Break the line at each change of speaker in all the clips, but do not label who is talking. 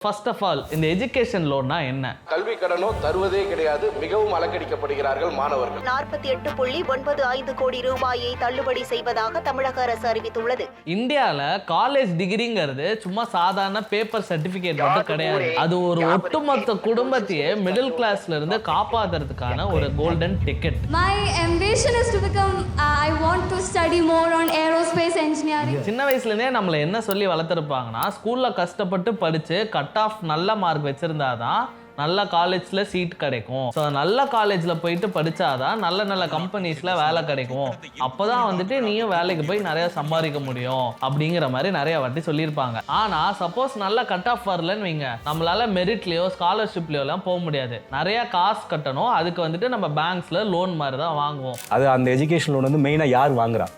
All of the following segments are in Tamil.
ஃபர்ஸ்ட் ஆஃப் ஆல் இந்த எஜுகேஷன் லோன்னா என்ன?
கல்வி கடனோ தருவதே கிடையாது. மிகவும் அலக்கடிக்கப்படுகிறார்கள் மாணவர்கள்.
48.95 கோடி ரூபாயை தள்ளுபடி செய்வதாக தமிழக அரசு அறிவித்துள்ளது.
இந்தியாவில் காலேஜ் டிகிரிங்கிறது சும்மா சாதாரண பேப்பர் சர்டிபிகேட் மட்டும் கிடையாது. அது ஒரு ஒட்டுமொத்த குடும்பத்தையே மிடில் கிளாஸ்ல இருந்து காப்பாத்துறதுக்கான ஒரு golden ticket.
My ambition is to become I want to study more on aerospace engineering.
சின்ன வயசுலேருந்தே நம்மளை என்ன சொல்லி வளர்த்துருப்பாங்கன்னா, ஸ்கூல்ல கஷ்டப்பட்டு படிச்சு கட் ஆஃப் நல்ல மார்க் வச்சிருந்தாதான் நல்ல காலேஜ்ல சீட் கிடைக்கும். ஸோ நல்ல காலேஜ்ல போயிட்டு படிச்சாதான் நல்ல நல்ல கம்பெனிஸ்ல வேலை கிடைக்கும். அப்போதான் வந்துட்டு நீயும் வேலைக்கு போய் நிறைய சம்பாதிக்க முடியும் அப்படிங்கிற மாதிரி நிறைய வாட்டி சொல்லியிருப்பாங்க. ஆனா சப்போஸ் நல்ல கட் ஆஃப் வரலன்னு வைங்க, நம்மளால மெரிட்லயோ ஸ்காலர்ஷிப்லயோ எல்லாம் போக முடியாது. நிறைய காசு கட்டணும். அதுக்கு வந்துட்டு நம்ம பேங்க்ஸ்ல லோன் மாதிரி தான் வாங்குவோம்.
அது அந்த எஜுகேஷன் லோன் வந்து மெயினா யார் வாங்குறா?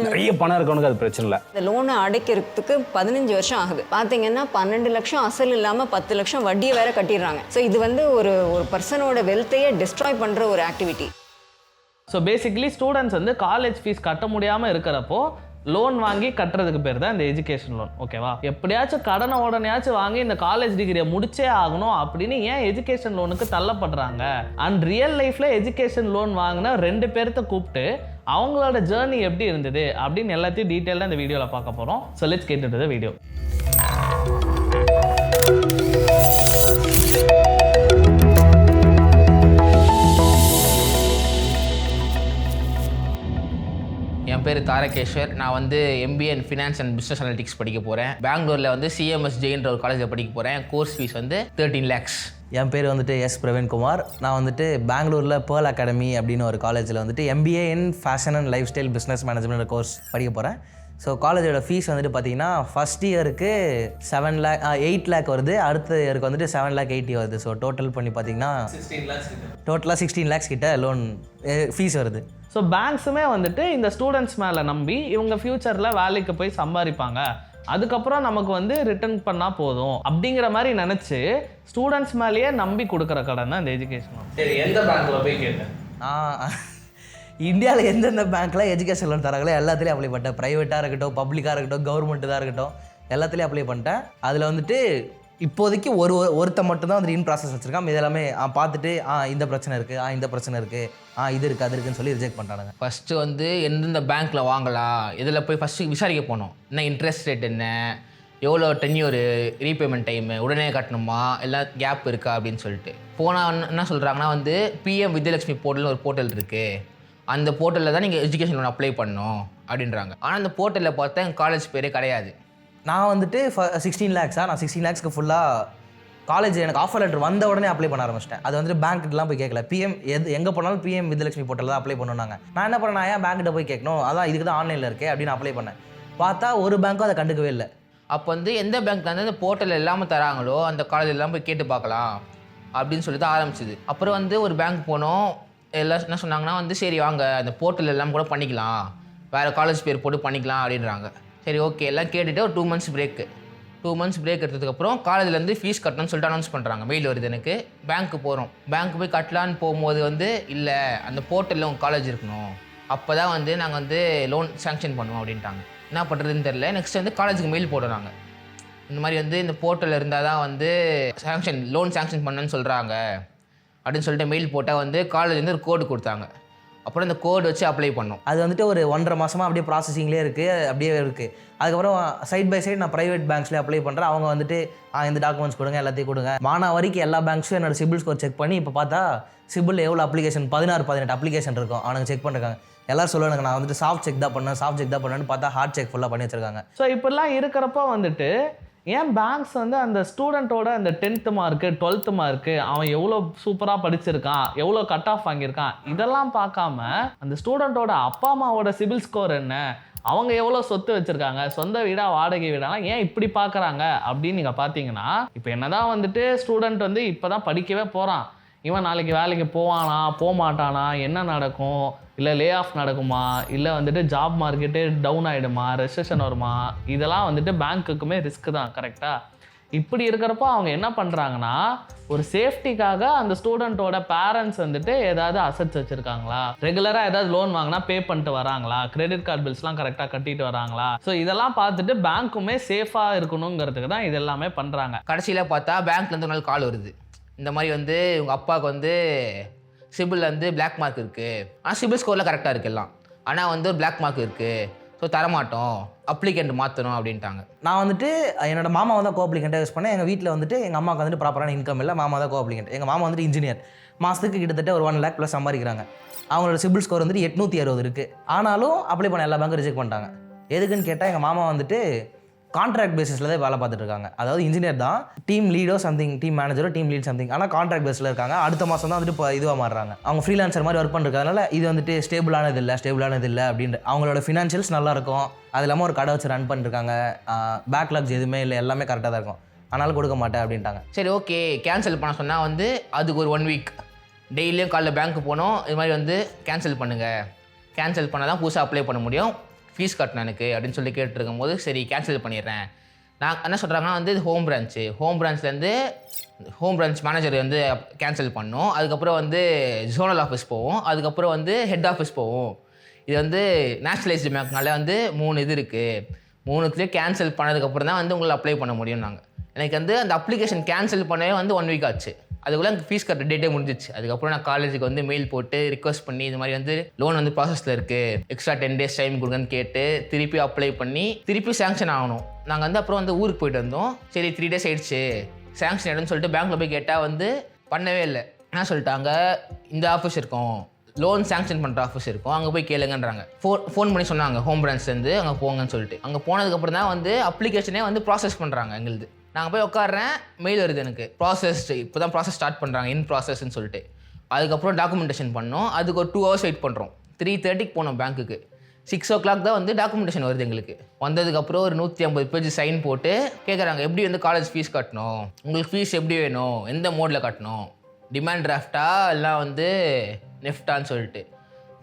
நிறைய பணம் இருக்கவனுக்கு அது பிரச்சனை இல்லை.
இந்த லோனை அடைக்கிறதுக்கு 15 வருஷம் ஆகுது. பார்த்தீங்கன்னா 12 லட்சம் அசல் இல்லாமல் 10 லட்சம் வட்டியை வேற கட்டிடுறாங்க. ஸோ இது வந்து ஒரு பர்சனோட வெல்த்தையே டிஸ்ட்ராய் பண்ணுற ஒரு ஆக்டிவிட்டி.
ஸோ பேசிக்கலி ஸ்டூடெண்ட்ஸ் வந்து காலேஜ் ஃபீஸ் கட்ட முடியாமல் இருக்கிறப்போ லோன் வாங்கி கட்டுறதுக்கு பேர் தான் இந்த எஜுகேஷன் லோன். ஓகேவா? எப்படியாச்சும் கடனை உடனேயாச்சும் வாங்கி இந்த காலேஜ் டிகிரியை முடிச்சே ஆகணும் அப்படின்னு ஏன் எஜுகேஷன் லோனுக்கு தள்ளப்படுறாங்க? அண்ட் ரியல் லைஃப்ல எஜுகேஷன் லோன் வாங்கின 2 பேர்த்த கூப்பிட்டு அவங்களோட ஜேர்னி எப்படி இருந்தது அப்படின்னு எல்லாத்தையும் டீட்டெயிலாக இந்த வீடியோவில் பார்க்க போகிறோம். So let's get into the video.
என் பேர் தாரகேஸ்வர். நான் வந்து MBA in finance and business analytics படிக்க போகிறேன். பெங்களூரில் வந்து CMSJன்ற ஒரு காலேஜில் படிக்க போகிறேன். கோர்ஸ் ஃபீஸ் வந்து 13 lakhs.
என் பேர் வந்துட்டு எஸ் பிரவீன்குமார். நான் வந்துட்டு பெங்களூரில் பேர்ல் அகாடமி அப்படின்னு ஒரு காலேஜில் வந்துட்டு MBA in fashion and life style business management course படிக்க போகிறேன். ஸோ காலேஜோட ஃபீஸ் வந்துட்டு பார்த்தீங்கன்னா ஃபஸ்ட் இயருக்கு 8 lakh வருது. அடுத்த இயருக்கு வந்துட்டு 7,80,000 வருது. ஸோ டோட்டல் பண்ணி பார்த்தீங்கன்னா 16 lakhs கிட்ட லோன் ஃபீஸ் வருது.
ஸோ பேங்க்ஸுமே வந்துட்டு இந்த ஸ்டூடெண்ட்ஸ் மேலே நம்பி இவங்க ஃப்யூச்சரில் வேலைக்கு போய் சம்பாதிப்பாங்க, அதுக்கப்புறம் நமக்கு வந்து ரிட்டர்ன் பண்ணால் போதும் அப்படிங்கிற மாதிரி நினச்சி ஸ்டூடெண்ட்ஸ் மேலேயே நம்பி கொடுக்குற கடன் தான் இந்த எஜுகேஷன் லோன். சரி, எந்த பேங்க்கில் போய் கேட்டேன்?
இந்தியாவில் எந்தெந்த பேங்க்கில் எஜுகேஷன் லோன் தராங்களோ எல்லாத்துலேயும் அப்ளை பண்ணிட்டேன். ப்ரைவேட்டாக இருக்கட்டும், பப்ளிக்காக இருக்கட்டும், கவர்மெண்ட்டு தான் இருக்கட்டும், எல்லாத்துலேயும் அப்ளை பண்ணிட்டேன். அதில் வந்துட்டு இப்போதைக்கு ஒருத்த மட்டும் தான் வந்து இன் ப்ராசஸ் வச்சுருக்கான். இது எல்லாமே பார்த்துட்டு இந்த பிரச்சனை இருக்குது, இந்த பிரச்சனை இருக்குது, இது இருக்குது, அது இருக்குன்னு சொல்லி ரிஜெக்ட் பண்ணுறாங்க.
ஃபஸ்ட்டு வந்து எந்தெந்த பேங்க்கில் வாங்கலாம், இதில் போய் ஃபஸ்ட்டு விசாரிக்க போனோம். என்ன இன்ட்ரெஸ்ட் ரேட், என்ன எவ்வளோ டென்யூரு, ரீபேமெண்ட் டைமு, உடனே கட்டணுமா, எல்லாம் கேப் இருக்கா அப்படின்னு சொல்லிட்டு போனால் என்ன சொல்கிறாங்கன்னா வந்து PM வித்யலட்சுமி போர்ட்டல்னு ஒரு போர்ட்டல் இருக்குது, அந்த போர்ட்டலில் தான் நீங்கள் எஜுகேஷன் லோன் அப்ளை பண்ணணும் அப்படின்றாங்க. ஆனால் அந்த போர்ட்டலில் பார்த்தா எங்கள் காலேஜ் பேரே கிடையாது.
நான் வந்துட்டு 16 lakhs நான் 16 lakhsக்கு ஃபுல்லாக காலேஜ் எனக்கு ஆஃபர் லெட்டர் வந்த உடனே அப்ளை பண்ண ஆரம்பிச்சிட்டேன். அது வந்துட்டு பேங்க்கிட்டலாம் போய் கேட்கல. எங்கே போனாலும் PM வித்யலட்சுமி போர்ட்டல் தான் அப்ளை பண்ணுனாங்க. நான் என்ன பண்ணேன், நான் ஏன் பேங்க்கிட்ட போய் கேட்கணும், அதான் இதுக்கு தான் ஆன்லைனில் இருக்கே அப்படின்னு அப்ளை பண்ணேன். பார்த்தா ஒரு பேங்க்கும் அதை கண்டுக்கவே இல்லை.
அப்போ வந்து எந்த பேங்க்கில் வந்து அந்த போர்ட்டல் எல்லாமே தராங்களோ அந்த காலேஜ் எல்லாம் போய் கேட்டு பார்க்கலாம் அப்படின்னு சொல்லி தான் ஆரம்பிச்சிது. அப்புறம் வந்து ஒரு பேங்க் போனோம். எல்லாம் என்ன சொன்னாங்கன்னா வந்து சரி வாங்க அந்த போர்ட்டல் எல்லாம் கூட பண்ணிக்கலாம், வேறு காலேஜ் பேர் போட்டு பண்ணிக்கலாம் அப்படின்றாங்க. சரி ஓகே எல்லாம் கேட்டுட்டு ஒரு 2 months பிரேக்கு. 2 months பிரேக் எடுத்ததுக்கப்புறம் காலேஜ்லேருந்து ஃபீஸ் கட்டணும்னு சொல்லிட்டு அனௌன்ஸ் பண்ணுறாங்க. மெயில் வருது எனக்கு. பேங்க்கு போகிறோம். பேங்க்கு போய் கட்டலான்னு போகும்போது வந்து இல்லை அந்த போர்ட்டலில் உங்கள் காலேஜ் இருக்கணும், அப்போ தான் வந்து நாங்கள் வந்து லோன் சேங்ஷன் பண்ணுவோம் அப்படின்ட்டாங்க. என்ன பண்ணுறதுன்னு தெரில. நெக்ஸ்ட் வந்து காலேஜுக்கு மெயில் போடுறாங்க. இந்த மாதிரி வந்து இந்த போர்ட்டலில் இருந்தால் தான் வந்து லோன் சேங்ஷன் பண்ணணுன்னு சொல்கிறாங்க அப்படின்னு சொல்லிட்டு மெயில் போட்டால் வந்து காலேஜ்லேருந்து ஒரு கோடு கொடுத்தாங்க. அப்புறம் இந்த கோடு வச்சு அப்ளை பண்ணோம்.
அது வந்துட்டு ஒரு 1.5 மாதமாக அப்படியே ப்ராசஸிங்லேயே இருக்குது, அப்படியே இருக்குது. அதுக்கப்புறம் சைட் பை சைடு நான் ப்ரைவேட் பேங்க்ஸ்லேயே அப்ளை பண்ணுறேன். அவங்க வந்துட்டு இந்த டாக்குமெண்ட்ஸ் கொடுங்க, எல்லாத்தையும் கொடுங்க. வரைக்கும் எல்லா பேங்க்ஸும் என்னோட சிபில் ஸ்கோர் செக் பண்ணி இப்போ பார்த்தா சிபில் எவ்வளோ அப்ளிகேஷன் 16-18 அப்ளிகேஷன் இருக்கும். அவனுக்கு செக் பண்ணிருக்காங்க. எல்லாரும் சொல்லுவாங்க நான் வந்துட்டு சாஃப்ட் செக் தான் பண்ணேன்னு பார்த்தா ஹார்ட் செக் ஃபுல்லாக பண்ணி வச்சிருக்காங்க.
ஸோ இப்படிலாம் இருக்கிறப்ப வந்துட்டு ஏன் பேங்க்ஸ் வந்து அந்த ஸ்டூடெண்ட்டோட அந்த 10th மார்க்கு 12th மார்க்கு அவன் எவ்வளோ சூப்பராக படிச்சிருக்கான், எவ்வளோ கட் ஆஃப் வாங்கியிருக்கான், இதெல்லாம் பார்க்காம அந்த ஸ்டூடெண்ட்டோட அப்பா அம்மாவோட சிபில் ஸ்கோர் என்ன, அவங்க எவ்வளோ சொத்து வச்சுருக்காங்க, சொந்த வீடா வாடகை வீடாலாம் ஏன் இப்படி பார்க்குறாங்க அப்படின்னு நீங்கள் பார்த்தீங்கன்னா, இப்போ என்னதான் வந்துட்டு ஸ்டூடெண்ட் வந்து இப்போ தான் படிக்கவே போகிறான், இவன் நாளைக்கு வேலைக்கு போவானா போக மாட்டானா, என்ன நடக்கும், இல்லை லே ஆஃப் நடக்குமா, இல்லை வந்துட்டு ஜாப் மார்க்கெட்டு டவுன் ஆகிடுமா, ரெசெஷன் வருமா, இதெல்லாம் வந்துட்டு பேங்க்குக்குமே ரிஸ்க்கு தான். கரெக்டாக இப்படி இருக்கிறப்போ அவங்க என்ன பண்ணுறாங்கன்னா ஒரு சேஃப்டிக்காக அந்த ஸ்டூடெண்ட்டோட பேரண்ட்ஸ் வந்துட்டு ஏதாவது அசட்ஸ் வச்சுருக்காங்களா, ரெகுலராக ஏதாவது லோன் வாங்கினா பே பண்ணிட்டு வராங்களா, கிரெடிட் கார்டு பில்ஸ்லாம் கரெக்டாக கட்டிட்டு வராங்களா, ஸோ இதெல்லாம் பார்த்துட்டு பேங்க்குமே சேஃபாக இருக்கணுங்கிறதுக்கு தான் இது எல்லாமே பண்ணுறாங்க.
கடைசியில் பார்த்தா பேங்க்லேருந்து ஒரு நாள் கால் வருது, இந்த மாதிரி வந்து உங்கள் அப்பாவுக்கு வந்து சிபில் வந்து பிளாக் மார்க் இருக்குது, ஆனால் சிபில் ஸ்கோரில் கரெக்டாக இருக்குது எல்லாம், ஆனால் வந்து ஒரு பிளாக் மார்க் இருக்குது, ஸோ தரமாட்டோம், அப்ளிகண்ட் மாற்றணும் அப்படின்ட்டாங்க.
நான் வந்துட்டு என்னோட மாமா தான் கோஅப்ளிகண்ட்டாக யூஸ் பண்ணேன். எங்கள் வீட்டில் வந்துட்டு எங்கள் அம்மாவுக்கு வந்துட்டு ப்ராப்பரான இன்கம் இல்லை, மாமா தான் கோஅப்ளிகண்ட். எங்கள் மாமா வந்துட்டு இன்ஜினியர், மாதத்துக்கு கிட்டத்தட்ட ஒரு 1 lakh ப்ளஸ் சம்பாதிக்கிறாங்க. அவங்களோட சிபில் ஸ்கோர் வந்துட்டு 860 இருக்குது. ஆனாலும் அப்ளை பண்ண எல்லா பேங்க்கும் ரிஜெக்ட் பண்ணிட்டாங்க. எதுக்குன்னு கேட்டால் எங்கள் மாமா வந்துட்டு கான்ட்ராக்ட் பேசிஸில் தான் வேலை பார்த்துட்டு இருக்காங்க. அதாவது இன்ஜினியர் தான், டீம் லீடோ சம்திங், டீம் மேனேஜரோ டீம் லீட் சம்திங், ஆனால் கான்ட்ராக்ட் பேஸில் இருக்காங்க. அடுத்த மாதம் தான் வந்துட்டு இப்போ இதுவாக மாறுறாங்க. அவங்க ஃப்ரீலான்சர் மாதிரி ஒர்க் பண்ணுறதுனால இது வந்துட்டு ஸ்டேபிளானது இல்லை அப்படின்ட்டு அவங்களோட ஃபினான்ஷியல்ஸ் நல்லாயிருக்கும். அது இல்லாமல் ஒரு கடை வச்சு ரன் பண்ணிருக்காங்க, பேக்லாக்ஸ் எதுவுமே இல்லை, எல்லாமே கரெக்டாக தான் இருக்கும், ஆனாலும் கொடுக்க மாட்டேன் அப்படின்ட்டாங்க.
சரி ஓகே கேன்சல் பண்ண சொன்னால் வந்து அதுக்கு ஒரு 1 week டெய்லியும் காலைல பேங்க்கு போனோம், இது மாதிரி வந்து கேன்சல் பண்ணுங்கள், கேன்சல் பண்ணால் தான் புதுசாக அப்ளை பண்ண முடியும், ஃபீஸ் கட்டணும் எனக்கு அப்படின்னு சொல்லி கேட்டுருக்கும் போது சரி கேன்சல் பண்ணிடுறேன். நான் என்ன சொல்கிறாங்கன்னா வந்து இது ஹோம் பிரான்ச்லேருந்து ஹோம் பிரான்ச் மேனேஜர் வந்து கேன்சல் பண்ணோம், அதுக்கப்புறம் வந்து ஜோனல் ஆஃபீஸ் போவோம், அதுக்கப்புறம் வந்து ஹெட் ஆஃபீஸ் போவோம். இது வந்து நேஷ்னலைஸ்டு பேங்க்னால வந்து 3 இது இருக்குது, 3த்துலேயே கேன்சல் பண்ணதுக்கப்புறம் தான் வந்து உங்களை அப்ளை பண்ண முடியும். நாங்கள் எனக்கு வந்து அந்த அப்ளிகேஷன் கேன்சல் பண்ணவே வந்து 1 week ஆச்சு. அதுக்குள்ளே எனக்கு ஃபீஸ் கட்ட டேட்டே முடிஞ்சிச்சு. அதுக்கப்புறம் நான் காலேஜுக்கு வந்து மெயில் போட்டு ரிக்வஸ்ட் பண்ணி இது மாதிரி வந்து லோன் வந்து ப்ராசஸில் இருக்குது, எக்ஸ்ட்ரா 10 days டைம் கொடுங்கன்னு கேட்டு திருப்பி அப்ளை பண்ணி திருப்பி சேங்ஷன் ஆகணும். நாங்கள் வந்து அப்புறம் வந்து ஊருக்கு போயிட்டு வந்தோம். சரி 3 days ஆகிடுச்சு சேங்ஷன் ஆகிடுன்னு சொல்லிட்டு பேங்க்கில் போய் கேட்டால் வந்து பண்ணவே இல்லை. என்ன சொல்லிட்டாங்க, இந்த ஆஃபீஸ் இருக்கும், லோன் சேங்ஷன் பண்ணுற ஆஃபீஸ் இருக்கும், அங்கே போய் கேளுங்கன்றாங்க. ஃபோன் பண்ணி சொன்னாங்க ஹோம் பிரான்ச்லேருந்து அங்கே போங்கன்னு சொல்லிட்டு. அங்கே போனதுக்கப்புறம் தான் வந்து அப்ளிகேஷனே வந்து ப்ராசஸ் பண்ணுறாங்க எங்களுது. நாங்கள் போய் உட்காடுறேன், மெயில் வருது எனக்கு, ப்ராசஸ் இப்போ தான் ப்ராசஸ் ஸ்டார்ட் பண்ணுறாங்க, இன் ப்ராசஸ்ன்னு சொல்லிட்டு. அதுக்கப்புறம் டாக்குமெண்டேஷன் பண்ணோம், அதுக்கு ஒரு 2 hours வெயிட் பண்ணுறோம். 3:30 போனோம் பேங்க்குக்கு, 6 o'clock தான் வந்து டாக்குமெண்டேஷன் வருது எங்களுக்கு. வந்ததுக்கப்புறம் ஒரு 150 பேஜ் சைன் போட்டு கேட்குறாங்க எப்படி வந்து காலேஜ் ஃபீஸ் கட்டணும், உங்களுக்கு ஃபீஸ் எப்படி வேணும், எந்த மோடில் கட்டணும், டிமாண்ட் டிராஃப்டா எல்லாம் வந்து நெஃப்டான்னு சொல்லிட்டு.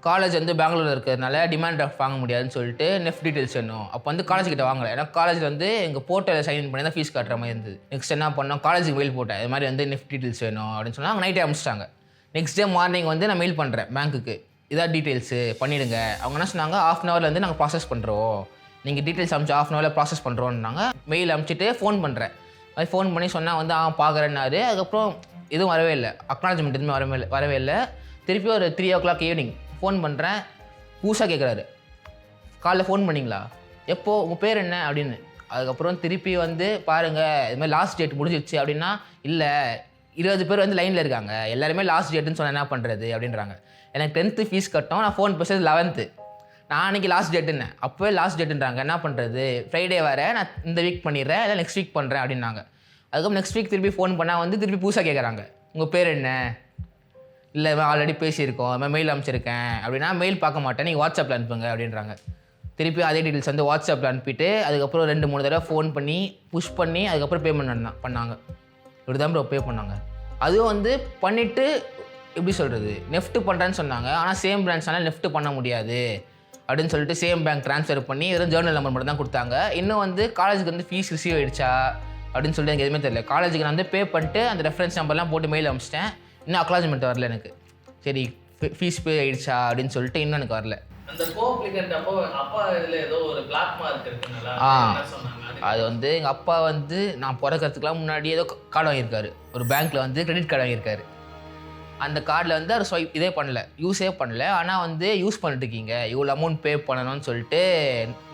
காலேஜ் வந்து பெங்களூரில் இருக்கிறதுனால டிமாண்ட் டிராஃப்ட் வாங்க முடியாதுன்னு சொல்லிட்டு நெஃப்ட் டீட்டெயில்ஸ் வேணும். அப்போ வந்து காலேஜ் கிட்ட வாங்கலை, ஏன்னா காலேஜில் வந்து எங்கள் போர்ட்டலில் சைன் பண்ணி தான் ஃபீஸ் கட்டுற மாதிரி இருந்தது. நெக்ஸ்ட் என்ன பண்ணோம், காலேஜுக்கு மெயில் போட்டேன், இது மாதிரி வந்து நெஃப்ட் டீட்டெயில்ஸ் வேணும் அப்படின்னு சொன்னால் அவங்க நைட்டே அனுப்பிச்சிட்டாங்க. நெக்ஸ்ட் டே மார்னிங் வந்து நான் மெயில் பண்ணுறேன் பேங்க்குக்கு, இதான் டீட்டெயில்ஸு பண்ணிவிடுங்க. அவங்க என்ன சொன்னாங்க, 1/2 hour வந்து நாங்கள் ப்ராசஸ் பண்ணுறோம், நீங்கள் டீட்டெயில்ஸ் அனுப்பிச்சு 1/2 hour ப்ராசஸ் பண்ணுறோன்னாங்க. மெயில் அனுப்பிச்சிட்டு ஃபோன் பண்ணுறேன், அது ஃபோன் பண்ணி சொன்னால் வந்து பார்க்குறேன்னாரு. அதுக்கப்புறம் எதுவும் வரவே இல்லை, அக்னாலஜ்மெண்ட் எதுவுமே வரவே இல்லை. திருப்பி ஒரு 3 o'clock ஈவினிங் ஃபோன் பண்ணுறேன், புதுசாக கேட்குறாரு, காலைல ஃபோன் பண்ணிங்களா, எப்போ, உங்கள் பேர் என்ன அப்படின்னு. அதுக்கப்புறம் திருப்பி வந்து பாருங்கள் இது மாதிரி லாஸ்ட் டேட் முடிஞ்சிடுச்சு அப்படின்னா, இல்லை 20 பேர் வந்து லைனில் இருக்காங்க, எல்லாருமே லாஸ்ட் டேட்டுன்னு சொன்னால் என்ன பண்ணுறது அப்படின்றாங்க. எனக்கு 10th ஃபீஸ் கட்டோம், நான் ஃபோன் பேசுறது 11th, நான் அன்றைக்கி லாஸ்ட் டேட்டுன்னு, அப்போவே லாஸ்ட் டேட்டுன்றாங்க. என்ன பண்ணுறது, ஃப்ரைடே வர நான் இந்த வீக் பண்ணிடுறேன், இல்லை நெக்ஸ்ட் வீக் பண்ணுறேன் அப்படின்னாங்க. அதுக்கப்புறம் நெக்ஸ்ட் வீக் திருப்பி ஃபோன் பண்ணால் வந்து திருப்பி புதுசாக கேட்குறாங்க, உங்கள் பேர் என்ன, இல்லை ஆல்ரெடி பேசியிருக்கோம், அது மெயில் அனுப்பிச்சிருக்கேன் அப்படின்னா, மெயில் பார்க்க மாட்டேன், நீங்கள் வாட்ஸ்அப்பில் அனுப்புங்க அப்படின்றாங்க. திருப்பி அதே டீட்டெயில்ஸ் வந்து வாட்ஸ்அப்பில் அனுப்பிட்டு அதுக்கப்புறம் 2-3 தடவை ஃபோன் பண்ணி புஷ் பண்ணி அதுக்கப்புறம் பேமெண்ட் பண்ணாங்க. இப்படி தான் ப்ரோ பே பண்ணாங்க. அதுவும் வந்து பண்ணிவிட்டு எப்படி சொல்கிறது, நெஃப்ட் பண்ணுறேன்னு சொன்னாங்க, ஆனால் சேம் பிரான்ச்னால நெஃப்ட் பண்ண முடியாது அப்படின்னு சொல்லிட்டு சேம் பேங்க் ட்ரான்ஸ்ஃபர் பண்ணி வெறும் ஜேர்னல் நம்பர் மட்டும் தான் கொடுத்தாங்க. இன்னும் வந்து காலேஜுக்கு வந்து ஃபீஸ் ரிசீவ் ஆகிடுச்சா அப்படின்னு சொல்லிட்டு எனக்கு எதுவுமே தெரியல. காலேஜுக்கு நான் வந்து பே பண்ணிட்டு அந்த ரெஃபரன்ஸ் நம்பர்லாம் போட்டு மெயில் அனுப்பிச்சிட்டேன், இன்னும் அக்னாலஜ்மெண்ட் வரல எனக்கு. சரி ஃபீஸ் பே ஆகிடுச்சா அப்படின்னு சொல்லிட்டு இன்னும் எனக்கு வரல.
அந்த கோஅப்ளிகண்ட் அப்பா இதில் ஏதோ ஒரு பிளாக் மார்க் இருக்குங்களா,
அது வந்து எங்கள் அப்பா வந்து நான் பிறக்கிறதுக்குலாம் முன்னாடி ஏதோ கார்டு வாங்கியிருக்காரு, ஒரு பேங்க்கில் வந்து கிரெடிட் கார்டு வாங்கியிருக்காரு. அந்த கார்டில் வந்து அவர் ஸ்வைப் இதே பண்ணல, யூஸே பண்ணல, ஆனால் வந்து யூஸ் பண்ணிட்டு இருக்கீங்க, இவ்வளோ அமௌண்ட் பே பண்ணணும்னு சொல்லிட்டு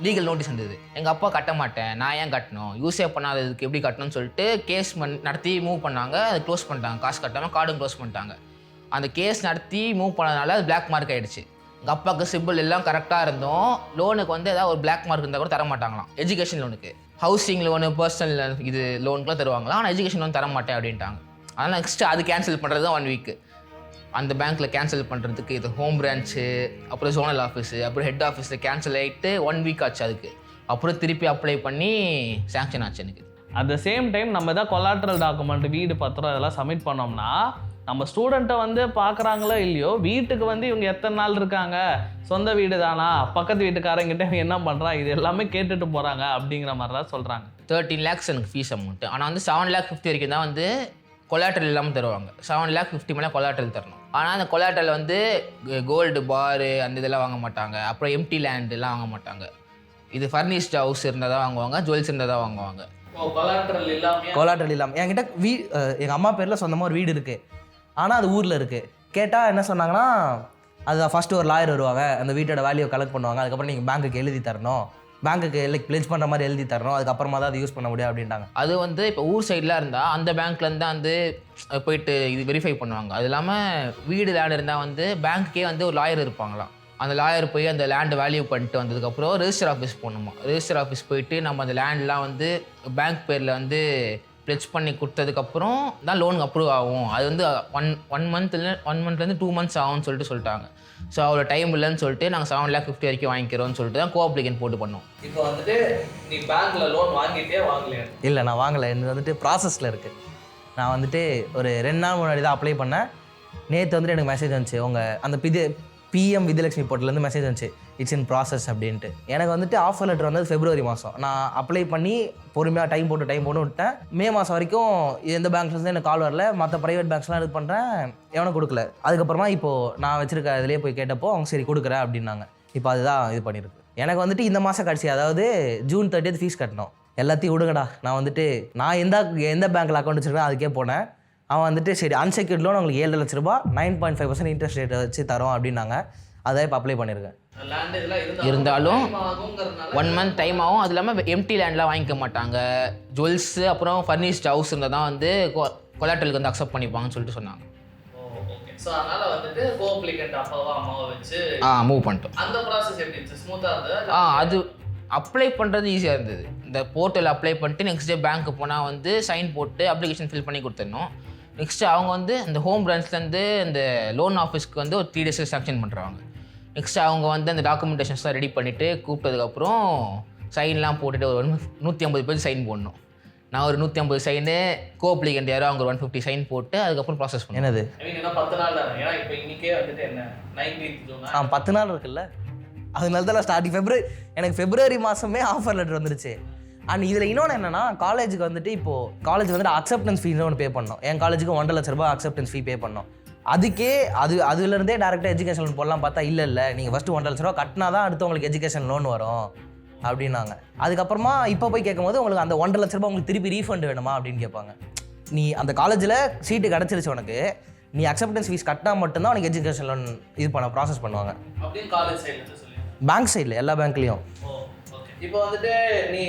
லீகல் நோட்டீஸ் வந்தது. எங்கள் அப்பா கட்ட மாட்டேன், நான் ஏன் கட்டணும், யூஸே பண்ணாததுக்கு எப்படி கட்டணும்னு சொல்லிட்டு கேஸ் நடத்தி மூவ் பண்ணாங்க. அது க்ளோஸ் பண்ணிட்டாங்க, காசு கட்டாமல் கார்டும் க்ளோஸ் பண்ணிட்டாங்க. அந்த கேஸ் நடத்தி மூவ் பண்ணதுனால அது பிளாக் மார்க் ஆகிடுச்சு. எங்கள் அப்பாவுக்கு சிம்பிள் எல்லாம் கரெக்டாக இருந்தோம், லோனுக்கு வந்து ஏதாவது ஒரு பிளாக் மார்க் இருந்தால் கூட தர மாட்டாங்களாம். எஜுகேஷன் லோனுக்கு, ஹவுசிங் லோனு, பர்சனல் இது லோனுக்குலாம் தருவாங்களாம், ஆனால் எஜுகேஷன் லோன் தர மாட்டேன் அப்படின்ட்டாங்க. அதனால் நெக்ஸ்ட்டு அது கேன்சல் பண்ணுறது தான் 1 week. அந்த பேங்க்கில் கேன்சல் பண்ணுறதுக்கு இது ஹோம் பிரான்ச்சு, அப்புறம் ஜோனல் ஆஃபீஸு, அப்புறம் ஹெட் ஆஃபீஸில் கேன்சல் ஆகிட்டு 1 week ஆச்சு. அதுக்கு அப்புறம் திருப்பி அப்ளை பண்ணி சேங்ஷன் ஆச்சு எனக்கு.
அட் த சேம் டைம் நம்ம எதாவது கொலாட்ரல் டாக்குமெண்ட், வீடு பத்திரம் இதெல்லாம் சப்மிட் பண்ணோம்னா நம்ம ஸ்டூடெண்ட்டை வந்து பார்க்குறாங்களோ இல்லையோ, வீட்டுக்கு வந்து இவங்க எத்தனை நாள் இருக்காங்க, சொந்த வீடு தானா, பக்கத்து வீட்டுக்காரங்கிட்ட என்ன பண்ணுறா, இது எல்லாமே கேட்டுட்டு போகிறாங்க அப்படிங்கிற மாதிரி தான் சொல்கிறாங்க.
13 lakhs எனக்கு ஃபீஸ் அமௌண்ட்டு. ஆனால் வந்து 7,50,000 வரைக்கும் தான் வந்து கொலாட்ரல் இல்லாமல் தருவாங்க. 7,50,000 மேலே கொலாட்ரல் தரணும். ஆனால் அந்த கொலாட்ரல் வந்து கோல்டு பாரு அந்த இதெல்லாம் வாங்க மாட்டாங்க. அப்புறம் எம்டி லேண்டுலாம் வாங்க மாட்டாங்க. இது ஃபர்னிஷ்ட் ஹவுஸ் இருந்தால் தான் வாங்குவாங்க, ஜுவல்ஸ் இருந்தால் தான் வாங்குவாங்க.
கொலாட்ரல்
இல்லாமல் என்கிட்ட எங்கள் அம்மா பேரில் சொந்தமாக ஒரு வீடு இருக்குது, ஆனால் அது ஊரில் இருக்குது. கேட்டால் என்ன சொன்னாங்கன்னா, அது ஃபஸ்ட்டு ஒரு லாயர் வருவாங்க, அந்த வீட்டோட வேல்யூ கலெக்ட் பண்ணுவாங்க, அதுக்கப்புறம் நீங்கள் பேங்க்குக்கு எழுதி தரணும், பேங்க்குக்கு பிளேஸ் பண்ணுற மாதிரி எழுதி தரணும், அதுக்கப்புறமா தான் அதை யூஸ் பண்ண முடியும் அப்படின்ட்டாங்க.
அது வந்து இப்போ ஊர் சைட்லாம் இருந்தால் அந்த பேங்க்லேருந்து தான் வந்து போயிட்டு இது வெரிஃபை பண்ணுவாங்க. அது இல்லாமல் வீடு லேண்ட் இருந்தால் வந்து பேங்க்குக்கே வந்து ஒரு லாயர் இருப்பாங்களாம். அந்த லாயர் போய் அந்த லேண்டு வேல்யூ பண்ணிட்டு வந்ததுக்கப்புறம் ரெஜிஸ்டர் ஆஃபீஸ் போகணுமா. ரெஜிஸ்டர் ஆஃபீஸ் போயிட்டு நம்ம அந்த லேண்ட்லாம் வந்து பேங்க் பேரில் வந்து ப்ளெச் பண்ணி கொடுத்ததுக்கப்புறம் தான் லோனுக்கு அப்ரூவ் ஆகும். அது வந்து ஒன் மந்த்லேருந்து 2 months ஆகும்னு சொல்லிட்டாங்க. ஸோ அவ்வளோ டைம் இல்லைன்னு சொல்லிட்டு நாங்கள் 7,50,000 வரைக்கும் வாங்கிக்கிறோம்னு சொல்லிட்டு தான் கோஅப்ளிகேஷன் போட்டு பண்ணோம்.
இப்போ வந்துட்டு நீ பேங்க்ல லோன் வாங்கிட்டே வாங்கலையா?
இல்லை, நான் வாங்கலை. எனக்கு வந்துட்டு ப்ராசஸில் இருக்குது. நான் வந்துட்டு ஒரு 2 நாள் முன்னாடி தான் அப்ளை பண்ணேன். நேற்று வந்துட்டு எனக்கு மெசேஜ் வந்துச்சு, உங்கள் அந்த பிஎம் விஜயலட்சுமி போர்ட்டலேருந்து மெசேஜ் வந்துச்சு, இட்ஸ் இன் ப்ராசஸ் அப்படின்ட்டு. எனக்கு வந்துட்டு ஆஃபர் லெட்டர் வந்தது February மாதம். நான் அப்ளை பண்ணி பொறுமையாக டைம் போட்டு விட்டேன். May மாதம் வரைக்கும் எந்த பேங்க்ஸ்லேருந்து எனக்கு கால் வரல. மற்ற ப்ரைவேட் பேங்க்ஸ்லாம் இது பண்ணுறேன், எவனும் கொடுக்கல. அதுக்கப்புறமா இப்போது நான் வச்சுருக்க இதிலே போய் கேட்டப்போ அவங்க சரி கொடுக்குறேன் அப்படின்னாங்க. இப்போ அதுதான் இது பண்ணியிருக்கு. எனக்கு வந்துட்டு இந்த மாதம் கடைசி, அதாவது June 30th ஃபீஸ் கட்டணும். எல்லாத்தையும் விடுங்கடா. நான் வந்துட்டு நான் எந்த பேங்க்கில் அக்கௌண்ட் வச்சுருக்கேன் அதுக்கே போனேன். அவன் வந்துட்டு சரி அன்செக்யூர்ட் லோன் உங்களுக்கு 7 லட்ச ரூபா 9.5% இன்ட்ரெஸ்ட் ரேட்டை வச்சு தரோம் அப்படின்னாங்க. அதை இப்போ அப்ளை பண்ணியிருக்கேன்.
இருந்தாலும் 1 month டைம் ஆகும். அது இல்லாமல் எம்டி லேண்ட்லாம் வாங்கிக்க மாட்டாங்க. ஜுவல்ஸு அப்புறம் ஃபர்னிஷ்ட் ஹவுஸ் இருந்தால் தான் வந்து கொலாட்ரலுக்கு வந்து அக்செப்ட் பண்ணிப்பாங்கன்னு சொல்லிட்டு சொன்னாங்க.
ஸோ அதனால வந்துட்டு கோஅப்ளிகன்ட் அம்மாவை வச்சு
மூவ் பண்ணிட்டோம்.
அந்த ப்ராசஸ் எப்படி இருந்துச்சு? ஸ்மூத்தாக இருந்தது?
அது அப்ளை பண்ணுறது ஈஸியாக இருந்தது. இந்த போர்ட்டல் அப்ளை பண்ணிட்டு நெக்ஸ்ட் டே பேங்க்கு போனால் வந்து சைன் போட்டு அப்ளிகேஷன் ஃபில் பண்ணி கொடுத்துடணும். நெக்ஸ்ட்டு அவங்க வந்து இந்த ஹோம் பிரான்ச்லேருந்து இந்த லோன் ஆஃபீஸ்க்கு வந்து ஒரு 3 days சாங்ஷன் பண்ணுறாங்க. நெக்ஸ்ட்டு அவங்க வந்து அந்த டாக்குமெண்டேஷன்ஸ்லாம் ரெடி பண்ணிவிட்டு கூப்பிட்டதுக்கப்புறம் சைன்லாம் போட்டுட்டு ஒரு 150 பேர் சைன் போடணும். நான் ஒரு 150 சைனு, கோஅப்ளிகன்ட் யாரோ அவங்க 150 சைன் போட்டு அதுக்கப்புறம் ப்ராசஸ் பண்ணேன்.
என்னது
10 நாள் தானே? ஏன்னா இப்போ இன்னைக்கே வந்துட்டு என்ன 19th June
10 நாள் இருக்குல்ல, அதனால தான் ஸ்டார்டிங் எனக்கு February மாதமே ஆஃபர் லெட்டர் வந்துருச்சு. அண்ட் இதில் இன்னொன்று என்னென்னா, காலேஜுக்கு வந்துட்டு இப்போது காலேஜ் வந்துட்டு அக்செப்டன்ஸ் ஃபீஸ்னு ஒன்று பே பண்ணோம். என் காலேஜுக்கு 1.5 லட்ச ரூபா அக்செப்டன்ஸ் ஃபீ பே பண்ணோம். அதுக்கே அதுலேருந்தே டேரெக்டாக எஜுகேஷன் லோன் போடலாம் பார்த்தா இல்லை நீங்கள் ஃபஸ்ட்டு 1.5 லட்ச ரூபா கட்டினா தான் அடுத்து உங்களுக்கு எஜுகேஷன் லோன் வரும் அப்படின்னாங்க. அதுக்கப்புறமா இப்போ போய் கேட்கும்போது உங்களுக்கு அந்த 1.5 லட்ச ரூபா உங்களுக்கு திருப்பி ரீஃபண்ட் வேணுமா அப்படின்னு கேட்பாங்க. நீ அந்த காலேஜில் சீட்டு கிடச்சிருச்சு உனக்கு, நீ அக்செப்டன்ஸ் ஃபீஸ் கட்டினா மட்டும்தான் உனக்கு எஜுகேஷன் லோன் இது ப்ராசஸ் பண்ணுவாங்க.
அப்படின்னு காலேஜ் சைடில் சொல்லி
பேங்க் சைடில் எல்லா பேங்க்லேயும்.
இப்போ வந்துட்டு நீ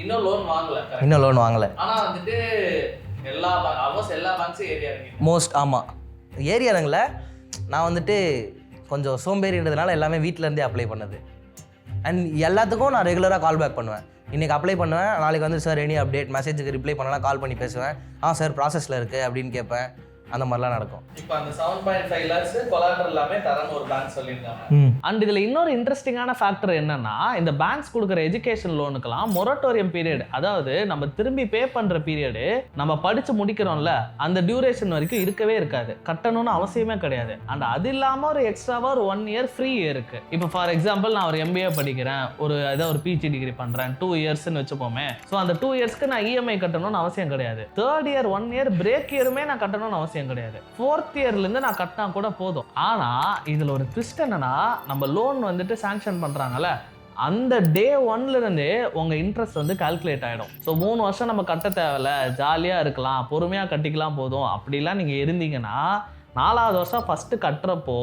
இன்னும் லோன் வாங்கல. ஆனால் வந்துட்டு எல்லா பேங்க்ஸும் ஏரியா இருக்கு
மோஸ்ட். ஆமாம், ஏரியாங்கள நான் வந்துட்டு கொஞ்சம் சோம்பேறின்றதுனால எல்லாமே வீட்டிலேருந்தே அப்ளை பண்ணது. அண்ட் எல்லாத்துக்கும் நான் ரெகுலராக கால் பேக் பண்ணுவேன். இன்றைக்கி அப்ளை பண்ணுவேன், நாளைக்கு வந்து சார் எனி அப்டேட் மெசேஜுக்கு ரிப்ளை பண்ணலாம் கால் பண்ணி பேசுவேன். சார் ப்ராசஸில் இருக்குது அப்படின்னு கேட்பேன். அந்த மாதிரிலாம் நடக்கும்.
இப்போ அந்த 7.5 lakhs கொலாட்ரல் எல்லாமே தரன்னு ஒரு பேங்க் சொல்லியிருக்காங்க. அண்ட் இதில் இன்னொரு இன்ட்ரெஸ்டிங்கான ஃபேக்டர் என்னன்னா, இந்த பேங்க்ஸ் கொடுக்குற எஜுகேஷன் லோனுக்கெல்லாம் மொரட்டோரியம் பீரியட், அதாவது நம்ம திரும்பி பே பண்ணுற பீரியடு நம்ம படித்து முடிக்கிறோம்ல அந்த டியூரேஷன் வரைக்கும் இருக்கவே இருக்காது. கட்டணும்னு அவசியமே கிடையாது. அண்ட் அது இல்லாமல் ஒரு எக்ஸ்ட்ராவாக ஒரு 1 year ஃப்ரீ இருக்குது. இப்போ ஃபார் எக்ஸாம்பிள் நான் ஒரு MBA படிக்கிறேன், ஒரு PG டிகிரி பண்ணுறேன், 2 yearsன்னு வச்சுப்போமே. ஸோ அந்த 2 yearsக்கு நான் EMI கட்டணும்னு அவசியம் கிடையாது. 3rd year 1 year பிரேக் இயருமே நான் கட்டணும்னு அவசியம் கிடையாது. 4th yearலேருந்து நான் கட்டினா கூட போதும். ஆனால் இதில் ஒரு ட்விஸ்ட் என்னன்னா, நம்ம லோன் வந்துட்டு சாங்ஷன் பண்ணுறாங்கல்ல, அந்த டே 1லேருந்தே உங்கள் இன்ட்ரெஸ்ட் வந்து கால்குலேட் ஆகிடும். ஸோ 3 வருஷம் நம்ம கட்ட தேவையில்ல, ஜாலியாக இருக்கலாம், பொறுமையாக கட்டிக்கலாம் போதும் அப்படிலாம் நீங்கள் இருந்தீங்கன்னா, 4வது வருஷம் ஃபஸ்ட்டு கட்டுறப்போ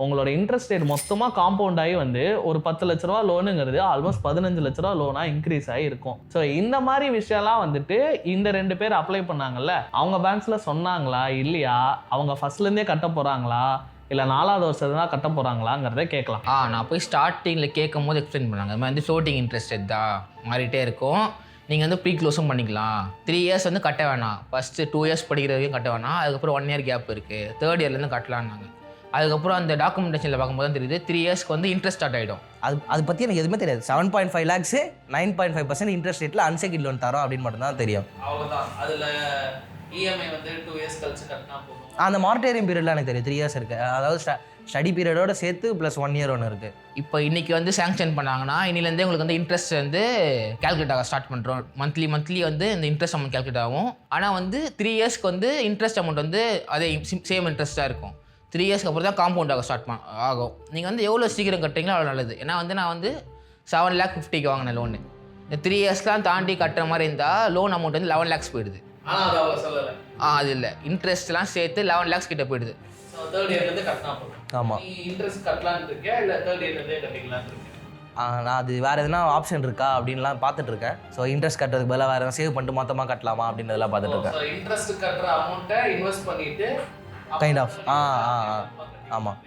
உங்களோட இன்ட்ரெஸ்ட் ரேட் மொத்தமாக காம்பவுண்ட் ஆகி வந்து ஒரு 10 லட்ச ரூபா லோனுங்கிறது ஆல்மோஸ்ட் 15 லட்ச ரூபா லோனாக இன்க்ரீஸ் ஆகி இருக்கும். ஸோ இந்த மாதிரி விஷயம்லாம் வந்துட்டு இந்த 2 பேர் அப்ளை பண்ணாங்கல்ல, அவங்க பேங்க்ஸில் சொன்னாங்களா இல்லையா, அவங்க ஃபர்ஸ்ட்லேருந்தே கட்ட போகிறாங்களா இல்லை 4வது வருஷம் தான் கட்ட போகிறாங்களாங்கிறத கேட்கலாம்.
நான் போய் ஸ்டார்டிங்கில் கேட்கும் போது எக்ஸ்பிளைன் பண்ணாங்க, இது மாதிரி வந்து ஃப்ளோட்டிங் இன்ட்ரெஸ்ட் தான் மாறிட்டே இருக்கும், நீங்கள் வந்து ப்ரீ க்ளோஸும் பண்ணிக்கலாம், 3 years வந்து கட்ட வேணாம், ஃபஸ்ட்டு 2 years படிக்கிற வரைக்கும் கட்ட வேணாம், அதுக்கப்புறம் 1 year கேப் இருக்குது, 3rd yearலேருந்து கட்டலான்னாங்க. அதுக்கப்புறம் அந்த டாக்குமெண்டேஷனில் பார்க்கும்போது தான் தெரியுது 3 இயர்ஸ்க்கு வந்து இன்ட்ரெஸ்ட் ஸ்டார்ட் ஆகிடும்.
அது பற்றி எனக்கு எதுவுமே தெரியாது. 7.5 lakhs 9.5% இன்ட்ரெஸ்ட் ரேட்டில் அன்செக்யூர்ட் லோன் தரோம் அப்படின்னு மட்டும் தான் தெரியும்.
அவ்வளோதான். அதில் இஎம்ஐ வந்து 2 இயர்ஸ் கழிச்சு கட்டினா போதும்.
அந்த மானிட்டரிங் பீரியட்லாம் எனக்கு தெரியும் 3 years இருக்குது. அதாவது ஸ்டடி பீரியடோட சேர்த்து ப்ளஸ் 1 year ஒன்று இருக்குது.
இப்போ இன்றைக்கி வந்து சேங்ஷன் பண்ணாங்கன்னா இன்னிலேருந்தே உங்களுக்கு வந்து இன்ட்ரெஸ்ட் வந்து கேல்குலேட் ஆக ஸ்டார்ட் பண்ணுறோம். மந்த்லி வந்து இந்த இன்ட்ரெஸ்ட் அமௌண்ட் கேல்குலேட் ஆகும். ஆனால் வந்து 3 இயர்ஸ்க்கு வந்து இன்ட்ரெஸ்ட் அமௌண்ட் வந்து அதே சேம் இன்ட்ரெஸ்ட்டாக இருக்கும். 3 இயர்ஸ்க்கு அப்புறம் தான் காம்பவுண்ட் ஆக ஸ்டார்ட் ஆகும். நீங்கள் வந்து எவ்வளோ சீக்கிரம் கட்டுறீங்களோ அவ்வளோ நல்லது. ஏன்னா வந்து நான் வந்து 7,50,000 வாங்கினேன் லோனு. இந்த 3 இயர்ஸ்லாம் தாண்டி கட்டுற மாதிரி இருந்தால் லோன் அமௌண்ட் வந்து 11 lakhs போயிடுது.
ஆனால் அது அவ்வளோ சொல்லலை.
அது இல்லை, இன்ட்ரெஸ்ட்லாம் சேர்த்து 11 lakhs கிட்ட போயிடுது.
ஸோ 3rd இயர்லேருந்து கட்டினா போதும்.
ஆமாம்.
நீ இன்ட்ரெஸ்ட் கட்டலான்னு இருக்கியா இல்லை 3rd இயர்லேருந்தே கட்டிக்கலான்னு இருக்கியா?
நான் அது வேறு எதுனா ஆப்ஷன் இருக்கா அப்படின்லாம் பார்த்துட்டு இருக்கேன். ஸோ இன்ட்ரெஸ்ட் கட்டுறதுக்கு பதிலாக வேறு சேவ் பண்ணிட்டு மொத்தமாக கட்டலாமா அப்படின்றதெல்லாம் பார்த்துட்டு இருக்கேன்.
ஸோ இன்ட்ரெஸ்ட் கட்டுற அமௌண்ட்டை இன்வெஸ்ட் பண்ணிட்டு
கைண்ட் ஆஃப் ஆமாம்.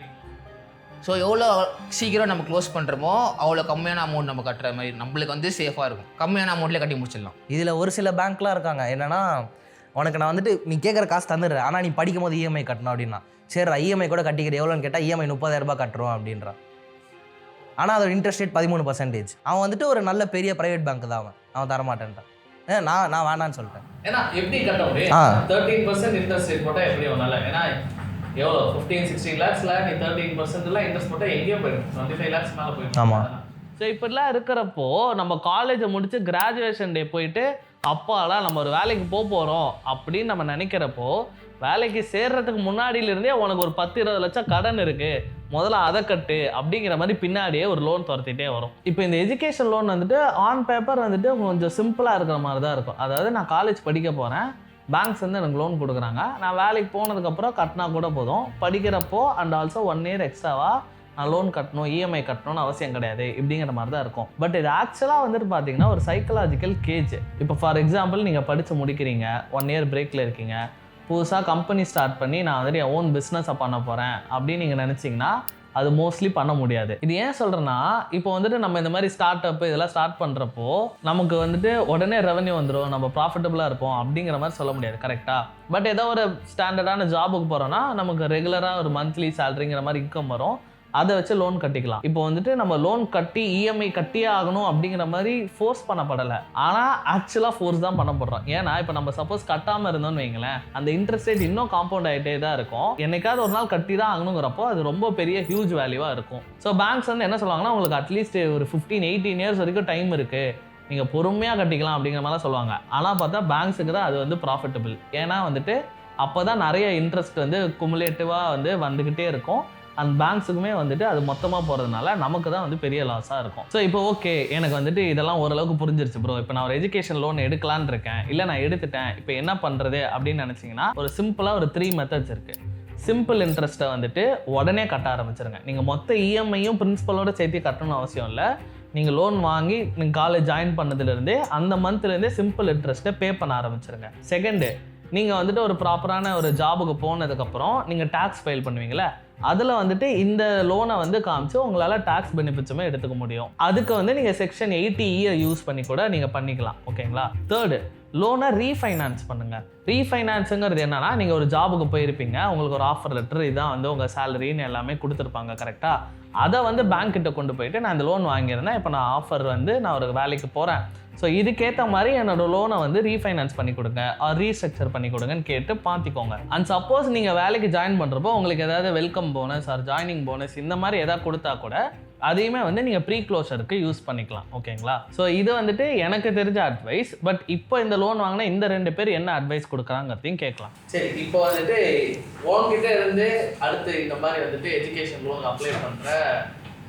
ஸோ எவ்வளோ சீக்கிரம் நம்ம க்ளோஸ் பண்ணுறோமோ அவ்வளோ கம்மியான அமௌண்ட் நம்ம கட்டுற மாதிரி நம்மளுக்கு வந்து சேஃபாக இருக்கும். கம்மியான அமௌண்ட்லேயே கட்டி முடிச்சிடலாம்.
இதில் ஒரு சில பேங்க்லாம் இருக்காங்க என்னென்னா, உனக்கு நான் வந்துட்டு நீ கேட்குற காசு தந்துடுறேன், ஆனால் நீ படிக்கும் போது இஎம்ஐ கட்டணும் அப்படின்னா, சரி இஎம்ஐ கூட கட்டிக்கிற எவ்வளோன்னு கேட்டால் இஎம்ஐ 30,000 கட்டுறோம் அப்படின்றான். ஆனால் அதோட இன்ட்ரெஸ்ட் ரேட் 13%. அவன் வந்துட்டு ஒரு நல்ல பெரிய ப்ரைவேட் பேங்க் தான், அவன் தரமாட்டேன்ட்டான். நான் வேணான்னு சொல்லிட்டேன்.
ஏன்னா எப்படி கட்ட முடியும்? 13% இன்ட்ரெஸ்ட் ரேட் போட்டால் எப்படி ஒன்றால? ஏன்னா எவ்வளோ 15-16 lakhsல நீ 13%லாம் இன்ட்ரெஸ்ட் போட்டால் எங்கேயோ போயிடும். 25 lakhs மேலே போயிடும்.
ஆமாம்.
ஸோ இப்படிலாம் இருக்கிறப்போ நம்ம காலேஜை முடிச்சு கிராஜுவேஷன் டே போயிட்டு அப்பாலாம் நம்ம ஒரு வேலைக்கு போகிறோம் அப்படின்னு நம்ம நினைக்கிறப்போ, வேலைக்கு சேர்றதுக்கு முன்னாடியிலிருந்தே உனக்கு ஒரு 10-20 லட்சம் கடன் இருக்குது, முதல்ல அதை கட்டு அப்படிங்கிற மாதிரி பின்னாடியே ஒரு லோன் துரத்திட்டே வரும். இப்போ இந்த எஜுகேஷன் லோன் வந்துட்டு ஆன் பேப்பர் வந்துட்டு கொஞ்சம் சிம்பிளாக இருக்கிற மாதிரி தான் இருக்கும். அதாவது நான் காலேஜ் படிக்க போகிறேன், பேங்க்ஸ் வந்து எனக்கு லோன் கொடுக்குறாங்க, நான் வேலைக்கு போனதுக்கப்புறம் கட்டினா கூட போதும், படிக்கிறப்போ அண்ட் ஆல்சோ 1 year எக்ஸ்ட்ராவாக நான் லோன் கட்டணும், இஎம்ஐ கட்டணும்னு அவசியம் கிடையாது இப்படிங்கிற மாதிரி தான் இருக்கும். பட் இது ஆக்சுவலாக வந்துட்டு பார்த்தீங்கன்னா ஒரு சைக்கலாஜிக்கல் கேஜ். இப்போ ஃபார் எக்ஸாம்பிள் நீங்கள் படித்து முடிக்கிறீங்க, 1 year பிரேக்கில் இருக்கீங்க, புதுசாக கம்பெனி ஸ்டார்ட் பண்ணி நான் வந்துட்டு என் ஓன் பிஸ்னஸை பண்ண போகிறேன் அப்படின்னு நீங்கள் நினச்சிங்கன்னா அது மோஸ்ட்லி பண்ண முடியாது. இது ஏன் சொல்கிறேன்னா, இப்போ வந்துட்டு நம்ம இந்த மாதிரி ஸ்டார்ட் அப் இதெல்லாம் ஸ்டார்ட் பண்ணுறப்போ நமக்கு வந்துட்டு உடனே ரெவன்யூ வந்துடும், நம்ம ப்ராஃபிட்டபுளாக இருப்போம் அப்படிங்கிற மாதிரி சொல்ல முடியாது, கரெக்டாக? பட் ஏதோ ஒரு ஸ்டாண்டர்டான ஜாபுக்கு போகிறோன்னா நமக்கு ரெகுலராக ஒரு மந்த்லி சேலரிங்கிற மாதிரி இன்கம் வரும், அதை வச்சு லோன் கட்டிக்கலாம். இப்போ வந்துட்டு நம்ம லோன் கட்டி இஎம்ஐ கட்டியே ஆகணும் அப்படிங்கிற மாதிரி ஃபோர்ஸ் பண்ணப்படலை, ஆனால் ஆக்சுவலாக ஃபோர்ஸ் தான் பண்ணப்படுறோம். ஏன்னா இப்போ நம்ம சப்போஸ் கட்டாமல் இருந்தோம்னு வைங்களேன், அந்த இன்ட்ரெஸ்ட் ரேட் இன்னும் காம்பவுண்ட் ஆகிட்டே தான் இருக்கும். என்னைக்காவது ஒரு நாள் கட்டி தான் ஆகணுங்கிறப்போ அது ரொம்ப பெரிய ஹியூஜ் வேல்யூவாக இருக்கும். ஸோ பேங்க்ஸ் வந்து என்ன சொல்லுவாங்கன்னா, உங்களுக்கு அட்லீஸ்ட் ஒரு 15-18 years வரைக்கும் டைம் இருக்குது, நீங்கள் பொறுமையாக கட்டிக்கலாம் அப்படிங்கிற மாதிரிலாம் சொல்லுவாங்க. ஆனால் பார்த்தா பேங்க்ஸுக்கு தான் அது வந்து ப்ராஃபிட்டபிள். ஏன்னா வந்துட்டு அப்போ தான் நிறைய இன்ட்ரெஸ்ட் வந்து குமுலேட்டிவாக வந்து வந்துக்கிட்டே இருக்கும். அந்த பேங்க்ஸுக்குமே வந்துட்டு அது மொத்தமாக போகிறதுனால நமக்கு தான் வந்து பெரிய லாஸாக இருக்கும். ஸோ இப்போ ஓகே, எனக்கு வந்துட்டு இதெல்லாம் ஓரளவுக்கு புரிஞ்சிருச்சு ப்ரோ, இப்போ நான் ஒரு எஜுகேஷன் லோன் எடுக்கலான்னு இருக்கேன், இல்லை நான் எடுத்துட்டேன், இப்போ என்ன பண்ணுறது அப்படின்னு நினச்சிங்கன்னா ஒரு சிம்பிளாக ஒரு 3 methods இருக்குது. சிம்பிள் இன்ட்ரெஸ்ட்டை வந்துட்டு உடனே கட்ட ஆரம்பிச்சிருங்க. நீங்கள் மொத்த இஎம்ஐயும் பிரின்சிபலோட சேர்த்து கட்டணும்னு அவசியம் இல்லை. நீங்கள் லோன் வாங்கி நீங்கள் காலேஜ் ஜாயின் பண்ணதுலேருந்தே அந்த மந்த்லேருந்தே சிம்பிள் இன்ட்ரெஸ்ட்டை பே பண்ண ஆரம்பிச்சிருங்க. செகண்டு, நீங்கள் வந்துட்டு ஒரு ப்ராப்பரான ஒரு ஜாபுக்கு போனதுக்கப்புறம் நீங்கள் டேக்ஸ் ஃபைல் பண்ணுவீங்களே, அதில் வந்துட்டு இந்த லோனை வந்து காமிச்சு உங்களால் டேக்ஸ் பெனிஃபிட்ஸுமே எடுத்துக்க முடியும். அதுக்கு வந்து நீங்கள் செக்ஷன் 80E யூஸ் பண்ணி கூட நீங்கள் பண்ணிக்கலாம், ஓகேங்களா? தேர்டு, லோனை ரீஃபைனான்ஸ் பண்ணுங்கள். ரீஃபைனான்ஸுங்கிறது என்னன்னா, நீங்கள் ஒரு ஜாபுக்கு போயிருப்பீங்க, உங்களுக்கு ஒரு ஆஃபர் லெட்டர் இதான் வந்து உங்கள் சேலரின்னு எல்லாமே கொடுத்துருப்பாங்க, கரெக்டாக? அதை வந்து பேங்க் கிட்ட கொண்டு போயிட்டு நான் இந்த லோன் வாங்கியிருந்தேன், இப்போ நான் ஆஃபர் வந்து நான் ஒரு வேலைக்கு போகிறேன், ஸோ இதுக்கேற்ற மாதிரி என்னோட லோனை வந்து ரீஃபைனான்ஸ் பண்ணி கொடுங்க, ரீஸ்ட்ரக்சர் பண்ணி கொடுங்கன்னு கேட்டு பார்த்திக்கோங்க. அண்ட் சப்போஸ் நீங்கள் வேலைக்கு ஜாயின் பண்ணுறப்போ உங்களுக்கு ஏதாவது welcome bonus R joining bonus இந்த மாதிரி எதாவது கொடுத்தா கூட அதையுமே வந்து நீங்கள் ப்ரீ க்ளோஷருக்கு யூஸ் பண்ணிக்கலாம், ஓகேங்களா? ஸோ இது வந்துட்டு எனக்கு தெரிஞ்ச அட்வைஸ். பட் இப்போ இந்த லோன் வாங்கினா இந்த 2 பேர் என்ன அட்வைஸ் கொடுக்குறாங்கிறதையும் கேட்கலாம். சரி, இப்போ வந்துட்டு உங்ககிட்ட இருந்து அடுத்து இந்த மாதிரி வந்துட்டு எஜுகேஷன் லோன் அப்ளை பண்ணுற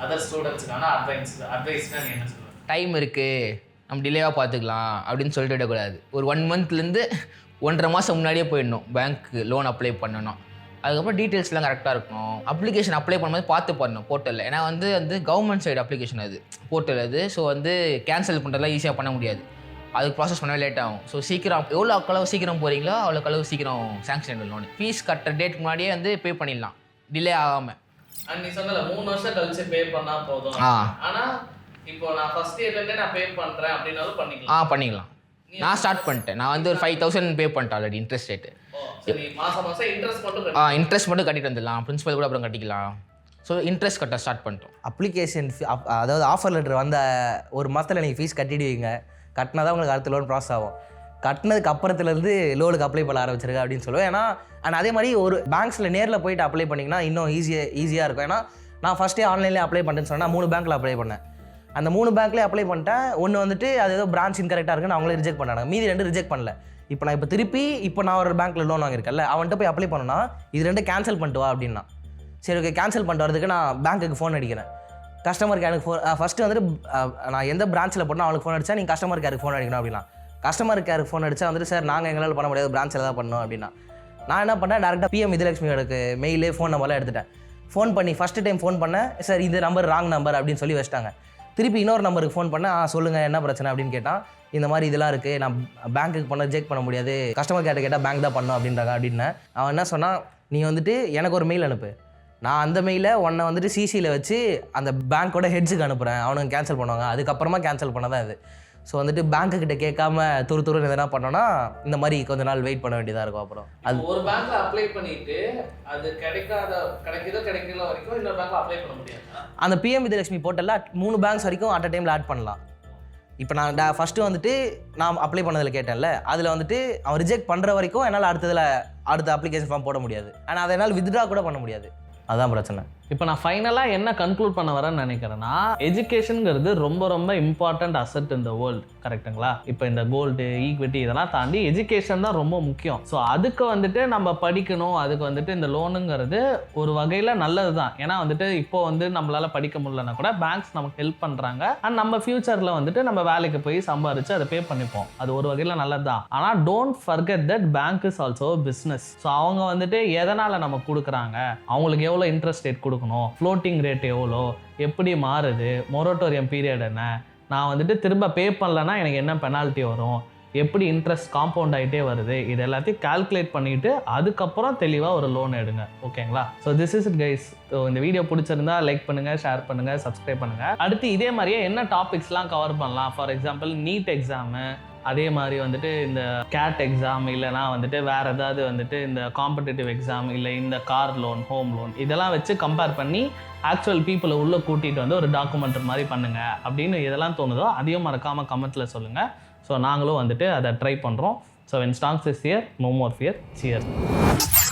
அதர் ஸ்டூடெண்ட்ஸுக்கான அட்வைஸ்னா நீ என்ன சொல்லுங்கள்?
டைம் இருக்குது, நம்ம டிலேவாக பார்த்துக்கலாம் அப்படின்னு சொல்லிட்டு விடக்கூடாது. ஒரு 1 monthலேருந்து 1.5 மாதம் முன்னாடியே போயிடணும் பேங்க்கு லோன் அப்ளை பண்ணணும். அதுக்கப்புறம் டீட்டெயில்ஸ்லாம் கரெக்டாக இருக்கணும். அப்ளிகேஷன் அப்ளை பண்ணும்போது பார்த்து பண்ணணும் போர்ட்டலில். ஏன்னா வந்து கவர்மெண்ட் சைடு அப்ளிகேஷன் அது போர்ட்டல் அது. ஸோ வந்து கேன்சல் பண்ணுறதுலாம் ஈஸியாக பண்ண முடியாது, அதுக்கு ப்ராசஸ் பண்ணவே லேட் ஆகும். ஸோ சீக்கிரம் எவ்வளோ அளவு சீக்கிரம் போகிறீங்களோ அவ்வளோ அளவு சீக்கிரம் சேங்ஷன் ஆகிடும் லோன். ஃபீஸ் கட்டுற டேட் முன்னாடியே வந்து பே பண்ணிடலாம், டிலே ஆகாமல்.
நீ சொன்னல 3 வருஷம் கழிச்சு பே பண்ணால் போதும். ஆனால் இப்போ நான் ஃபர்ஸ்ட் இயர்லேருந்தே நான் பே பண்ணுறேன் அப்படின்னாலும் பண்ணிக்கலாம்.
பண்ணிக்கலாம். நான் ஸ்டார்ட் பண்ணிட்டேன். நான் வந்து ஒரு 5,000 பே பண்ணிட்டேன் ஆல்ரெடி இன்ட்ரெஸ்ட் ரேட்டு.
சரி, மாசம் இன்ட்ரெஸ்ட் மட்டும்
இன்ட்ரெஸ்ட் மட்டும் கட்டிட்டு வந்துடலாம், பிரின்சிபல் கூட அப்புறம் கட்டிக்கலாம். ஸோ இன்ட்ரெஸ்ட் கட்ட ஸ்டார்ட் பண்ணிட்டோம்.
அப்ளிகேஷன் அதாவது ஆஃபர் லெட்டர் வந்த ஒரு மாதத்தில் நீங்கள் ஃபீஸ் கட்டிடுவீங்க. கட்டினா தான் உங்களுக்கு அடுத்த லோன் ப்ராசஸ் ஆகும். கட்டினதுக்கு அப்புறத்துலேருந்து லோனுக்கு அப்ளை பண்ண ஆரம்பிச்சிருக்க அப்படின்னு சொல்லுவேன். ஏன்னா அதே மாதிரி ஒரு பேங்க்ஸில் நேரில் போயிட்டு அப்ளை பண்ணிங்கன்னா இன்னும் ஈஸியாக இருக்கும். ஏன்னா நான் ஃபஸ்ட்டே ஆன்லைன்லேயே அப்ளை பண்ணுறேன்னு சொன்னால் 3 பேங்க்கில் அப்ளை பண்ணேன். அந்த 3 பேங்க்லேயே அப்ளை பண்ணிட்டேன். ஒன்று வந்துட்டு அது ஏதோ பிரான்ச் இன்கரெக்டாக இருக்குன்னு அவங்களே ரிஜெக்ட் பண்ணாங்க. மீதி 2 ரிஜெக்ட் பண்ணல. இப்போ நான் ஒரு பேங்க்கில் லோன் வாங்கியிருக்கேன்ல, அவன்கிட்ட போய் அப்ளை பண்ணோன்னா இது 2 கேன்சல் பண்ணிட்டு வா அப்படின்னா. சரி ஓகே, கேன்சல் பண்ணிட்டு வரதுக்கு நான் பேங்க்குக்கு ஃபோன் அடிக்கிறேன். கஸ்டமர் கேருக்கு ஃபோன் ஃபஸ்ட்டு வந்துட்டு நான் எந்த பிரான்ச்சில் போட்டோம் அவனுக்கு ஃபோன் அடித்தா நீங்கள் கஸ்டமர் கேருக்கு ஃபோன் அடிக்கணும் அப்படின்னா. கஸ்டமர் கேருக்கு ஃபோன் அடித்தா வந்துட்டு சார் நாங்கள் எங்களால் பண்ண முடியாது, பிரான்ச்சில் தான் பண்ணோம் அப்படின்னா. நான் என்ன பண்ணேன், டேரெக்டாக PM விஜயலட்சுமியோட மெயிலே ஃபோன் நம்பர்லாம் எடுத்துட்டேன். ஃபோன் பண்ணி ஃபஸ்ட்டு டைம் ஃபோன் பண்ணேன், சார் இந்த நம்பர் ராங் நம்பர் அப்படின்னு சொல்லி வச்சிட்டாங்க. திருப்பி இன்னொரு நம்பருக்கு ஃபோன் பண்ணேன், சொல்லுங்கள் என்ன பிரச்சனை அப்படின்னு கேட்டால், இந்த மாதிரி இதெல்லாம் இருக்குது, நான் பேங்க்குக்கு பண்ண ரிஜெக்ட் பண்ண முடியாது, கஸ்டமர் கேர்ட்ட கேட்டால் பேங்க் தான் பண்ணோம் அப்படின்றாங்க அப்படின்னேன். அவன் என்ன சொன்னால், நீ வந்துட்டு எனக்கு ஒரு மெயில் அனுப்பு, நான் அந்த மெயிலை உன்னை வந்துட்டு CCயில் வச்சு அந்த பேங்க்கோட ஹெட்ஸுக்கு அனுப்புகிறேன், அவனுங்க கேன்சல் பண்ணுவாங்க, அதுக்கப்புறமா கேன்சல் பண்ண தான் இது. ஸோ வந்துட்டு பேங்க்குக்கிட்ட கேட்காம துருன்னு எதனா பண்ணோன்னா இந்த மாதிரி கொஞ்ச நாள் வெயிட் பண்ண வேண்டியதாக இருக்கும். அப்புறம்
அது ஒரு பேங்க்ல அப்ளை பண்ணிட்டு அது கிடைக்கல வரைக்கும் இன்னொரு பேங்க்ல அப்ளை பண்ண முடியாது.
அந்த PM விஜயலட்சுமி போர்ட்டலில் 3 பேங்க்ஸ் வரைக்கும் அட் அ டைமில் ஆட் பண்ணலாம். இப்போ நான் ஃபஸ்ட்டு வந்துட்டு நான் அப்ளை பண்ணதில் கேட்டேன்ல, அதில் வந்துட்டு அவன் ரிஜெக்ட் பண்ணுற வரைக்கும் என்னால் அடுத்த அப்ளிகேஷன் ஃபார்ம் போட முடியாது. ஆனால் அதை என்னால் வித்ட்ரா கூட பண்ண முடியாது. அதான் பிரச்சனை.
இப்போ நான் ஃபைனலாக என்ன கன்க்ளூட் பண்ண வரேன்னு நினைக்கிறேன்னா, எஜுகேஷனுங்கிறது ரொம்ப ரொம்ப இம்பார்ட்டன்ட் அசெட் இந்த வேர்ல்டு, கரெக்டுங்களா? இப்போ இந்த கோல்டு, ஈக்விட்டி இதெல்லாம் தாண்டி எஜுகேஷன் தான் ரொம்ப முக்கியம். ஸோ அதுக்கு வந்துட்டு நம்ம படிக்கணும், அதுக்கு வந்துட்டு இந்த லோனுங்கிறது ஒரு வகையில் நல்லது தான். ஏன்னா வந்துட்டு இப்போ வந்து நம்மளால் படிக்க முடியலன்னா கூட பேங்க்ஸ் நமக்கு ஹெல்ப் பண்ணுறாங்க. அண்ட் நம்ம ஃபியூச்சரில் வந்துட்டு நம்ம வேலைக்கு போய் சம்பாரிச்சு அதை பே பண்ணிப்போம். அது ஒரு வகையில் நல்லது தான். ஆனால் don't forget that bank is also business. So அவங்க வந்துட்டு எதனால் நம்ம கொடுக்குறாங்க, அவங்களுக்கு எவ்வளோ இன்ட்ரெஸ்ட் ரேட் கொடுக்கணும், ஃப்ளோட்டிங் ரேட் எவ்வளோ, எப்படி மாறுது, மொரட்டோரியம் பீரியட் என்ன, நான் வந்துட்டு திரும்ப பே பண்ணலன்னா எனக்கு என்ன பெனால்ட்டி வரும், எப்படி இன்ட்ரெஸ்ட் காம்பவுண்ட் ஆகிட்டே வருது, இது எல்லாத்தையும் கால்குலேட் பண்ணிவிட்டு அதுக்கப்புறம் தெளிவாக ஒரு லோன் எடுங்க. ஓகேங்களா? So this is it guys. So இந்த வீடியோ பிடிச்சிருந்தா லைக் பண்ணுங்கள், ஷேர் பண்ணுங்கள், சப்ஸ்கிரைப் பண்ணுங்கள். அடுத்து இதே மாதிரியே என்ன டாபிக்ஸ்லாம் கவர் பண்ணலாம், ஃபார் எக்ஸாம்பிள் நீட் எக்ஸாமு, அதே மாதிரி வந்துட்டு இந்த கேட் எக்ஸாம், இல்லைனா வந்துட்டு வேறு ஏதாவது வந்துட்டு இந்த காம்படிட்டிவ் எக்ஸாம், இல்லை இந்த கார் லோன், ஹோம் லோன், இதெல்லாம் வச்சு கம்பேர் பண்ணி ஆக்சுவல் பீப்புளை உள்ளே கூட்டிகிட்டு வந்து ஒரு டாக்குமெண்ட் மாதிரி பண்ணுங்கள் அப்படின்னு எதெல்லாம் தோணுதோ அதையும் மறக்காமல் கமெண்ட்டில் சொல்லுங்கள். ஸோ நாங்களும் வந்துட்டு அதை ட்ரை பண்ணுறோம். So when stocks is here, no more fear. Cheers.